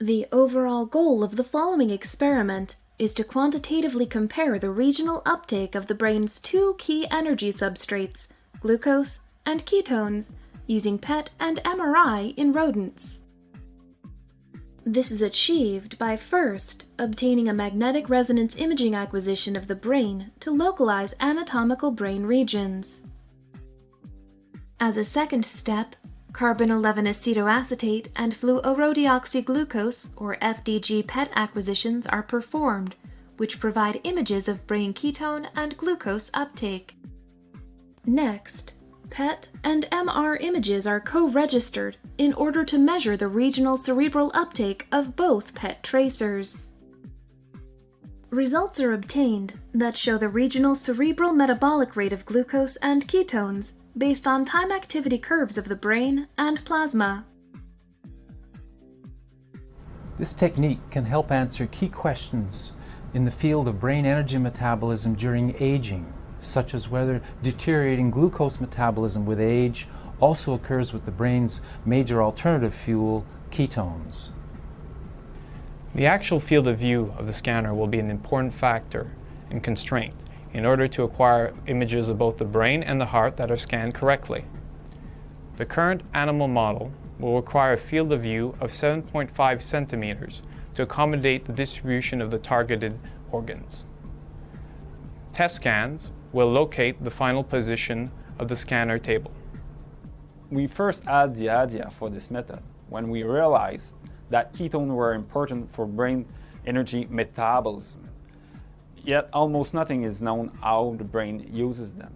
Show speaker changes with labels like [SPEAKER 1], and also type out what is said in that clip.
[SPEAKER 1] The overall goal of the following experiment is to quantitatively compare the regional uptake of the brain's two key energy substrates, glucose and ketones, using PET and MRI in rodents. This is achieved by first obtaining a magnetic resonance imaging acquisition of the brain to localize anatomical brain regions. As a second step, carbon-11 acetoacetate and fluorodeoxyglucose, or FDG PET acquisitions are performed, which provide images of brain ketone and glucose uptake. Next, PET and MR images are co-registered in order to measure the regional cerebral uptake of both PET tracers. Results are obtained that show the regional cerebral metabolic rate of glucose and ketones based on time activity curves of the brain and plasma.
[SPEAKER 2] This technique can help answer key questions in the field of brain energy metabolism during aging, such as whether deteriorating glucose metabolism with age also occurs with the brain's major alternative fuel, ketones.
[SPEAKER 3] The actual field of view of the scanner will be an important factor and constraint in order to acquire images of both the brain and the heart that are scanned correctly. The current animal model will require a field of view of 7.5 centimeters to accommodate the distribution of the targeted organs. Test scans will locate the final position of the scanner table.
[SPEAKER 4] We first had the idea for this method when we realized that ketones were important for brain energy metabolism. Yet almost nothing is known how the brain uses them.